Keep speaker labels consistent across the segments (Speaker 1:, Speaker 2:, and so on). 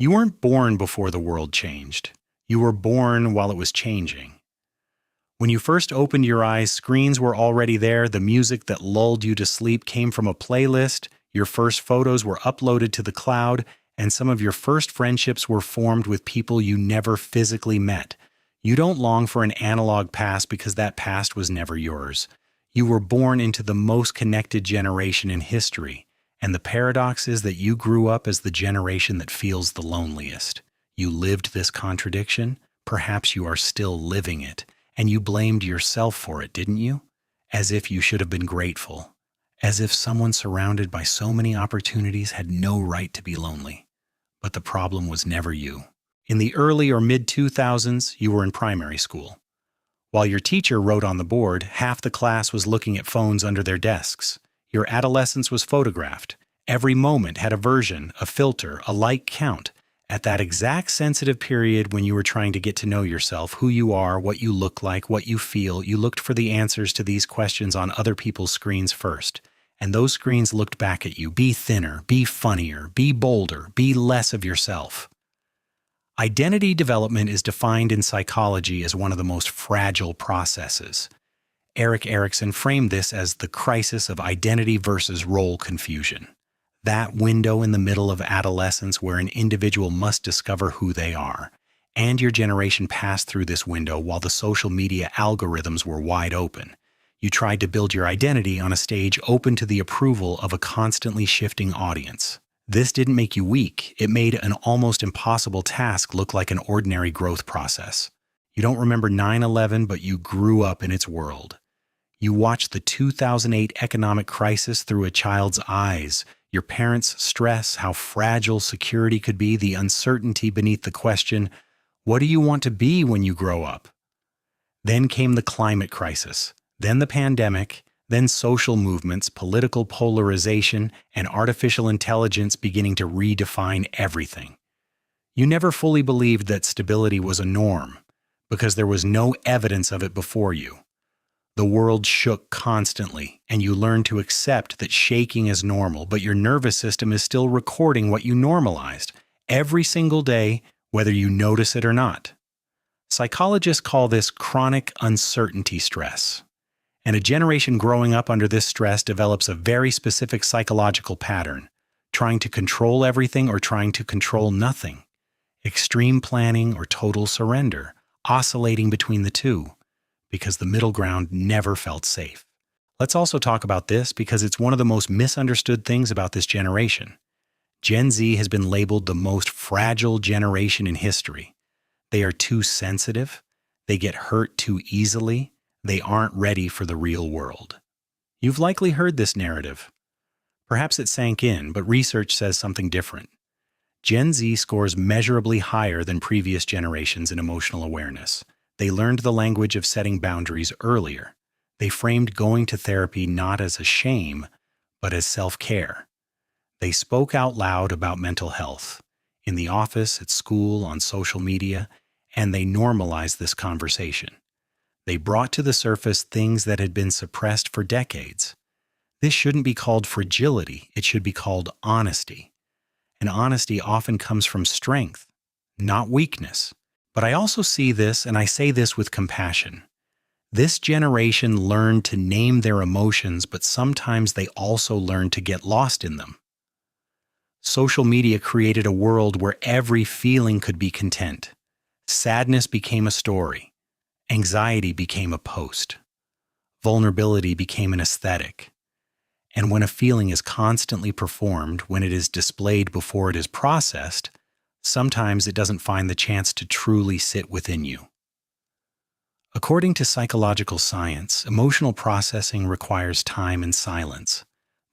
Speaker 1: You weren't born before the world changed. You were born while it was changing. When you first opened your eyes, screens were already there. The music that lulled you to sleep came from a playlist. Your first photos were uploaded to the cloud, and some of your first friendships were formed with people you never physically met. You don't long for an analog past because that past was never yours. You were born into the most connected generation in history, and the paradox is that you grew up as the generation that feels the loneliest. You lived this contradiction. Perhaps you are still living it. And you blamed yourself for it, didn't you? As if you should have been grateful. As if someone surrounded by so many opportunities had no right to be lonely. But the problem was never you. In the early or mid-2000s, you were in primary school. While your teacher wrote on the board, half the class was looking at phones under their desks. Your adolescence was photographed. Every moment had a version, a filter, a like count. At that exact sensitive period when you were trying to get to know yourself, who you are, what you look like, what you feel, you looked for the answers to these questions on other people's screens first. And those screens looked back at you. Be thinner, be funnier, be bolder, be less of yourself. Identity development is defined in psychology as one of the most fragile processes. Erik Erikson framed this as the crisis of identity versus role confusion. That window in the middle of adolescence where an individual must discover who they are. And your generation passed through this window while the social media algorithms were wide open. You tried to build your identity on a stage open to the approval of a constantly shifting audience. This didn't make you weak. It made an almost impossible task look like an ordinary growth process. You don't remember 9/11, but you grew up in its world. You watched the 2008 economic crisis through a child's eyes. Your parents' stress, how fragile security could be, the uncertainty beneath the question, what do you want to be when you grow up? Then came the climate crisis, then the pandemic, then social movements, political polarization, and artificial intelligence beginning to redefine everything. You never fully believed that stability was a norm, because there was no evidence of it before you. The world shook constantly, and you learned to accept that shaking is normal, but your nervous system is still recording what you normalized every single day, whether you notice it or not. Psychologists call this chronic uncertainty stress. And a generation growing up under this stress develops a very specific psychological pattern, trying to control everything or trying to control nothing, extreme planning or total surrender, oscillating between the two, because the middle ground never felt safe. Let's also talk about this because it's one of the most misunderstood things about this generation. Gen Z has been labeled the most fragile generation in history. They are too sensitive, they get hurt too easily, they aren't ready for the real world. You've likely heard this narrative. Perhaps it sank in, but research says something different. Gen Z scores measurably higher than previous generations in emotional awareness. They learned the language of setting boundaries earlier. They framed going to therapy not as a shame, but as self-care. They spoke out loud about mental health, in the office, at school, on social media, and they normalized this conversation. They brought to the surface things that had been suppressed for decades. This shouldn't be called fragility, it should be called honesty. And honesty often comes from strength, not weakness. But I also see this, and I say this with compassion. This generation learned to name their emotions, but sometimes they also learned to get lost in them. Social media created a world where every feeling could be content. Sadness became a story. Anxiety became a post. Vulnerability became an aesthetic. And when a feeling is constantly performed, when it is displayed before it is processed, sometimes it doesn't find the chance to truly sit within you. According to psychological science, emotional processing requires time and silence.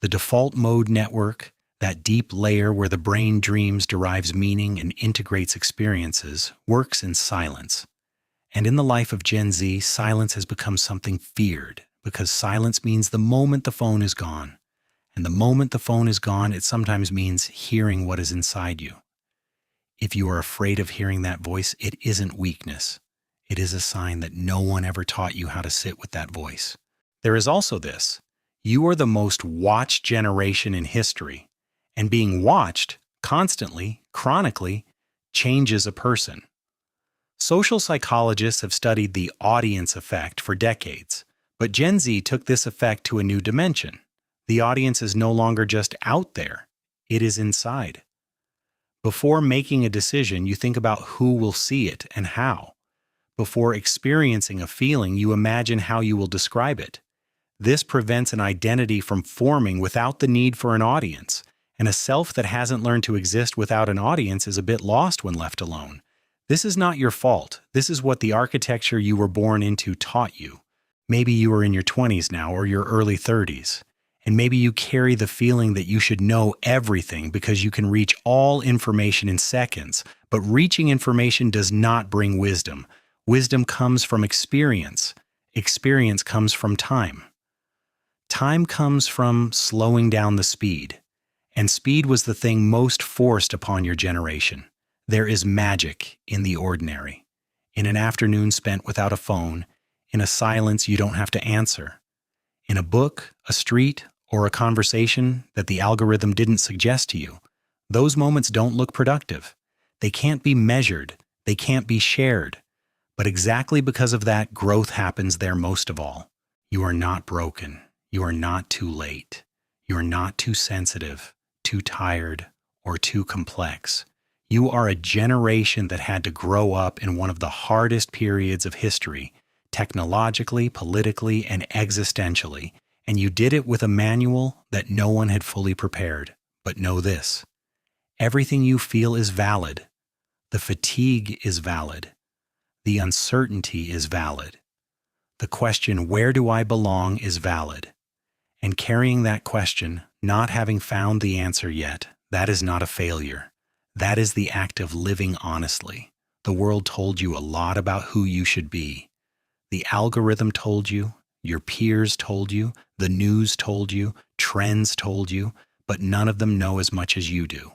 Speaker 1: The default mode network, that deep layer where the brain dreams, derives meaning, and integrates experiences, works in silence. And in the life of Gen Z, silence has become something feared, because silence means the moment the phone is gone. And the moment the phone is gone, it sometimes means hearing what is inside you. If you are afraid of hearing that voice, it isn't weakness. It is a sign that no one ever taught you how to sit with that voice. There is also this. You are the most watched generation in history. And being watched, constantly, chronically, changes a person. Social psychologists have studied the audience effect for decades, but Gen Z took this effect to a new dimension. The audience is no longer just out there, it is inside. Before making a decision, you think about who will see it and how. Before experiencing a feeling, you imagine how you will describe it. This prevents an identity from forming without the need for an audience, and a self that hasn't learned to exist without an audience is a bit lost when left alone. This is not your fault. This is what the architecture you were born into taught you. Maybe you are in your 20s now or your early 30s, and maybe you carry the feeling that you should know everything because you can reach all information in seconds, but reaching information does not bring wisdom. Wisdom comes from experience. Experience comes from time. Time comes from slowing down the speed. And speed was the thing most forced upon your generation. There is magic in the ordinary. In an afternoon spent without a phone, in a silence you don't have to answer. In a book, a street, or a conversation that the algorithm didn't suggest to you. Those moments don't look productive. They can't be measured. They can't be shared. But exactly because of that, growth happens there most of all. You are not broken. You are not too late. You are not too sensitive, too tired, or too complex. You are a generation that had to grow up in one of the hardest periods of history, technologically, politically, and existentially, and you did it with a manual that no one had fully prepared. But know this: everything you feel is valid. The fatigue is valid. The uncertainty is valid. The question, where do I belong, is valid. And carrying that question, not having found the answer yet, that is not a failure. That is the act of living honestly. The world told you a lot about who you should be. The algorithm told you, your peers told you, the news told you, trends told you, but none of them know as much as you do.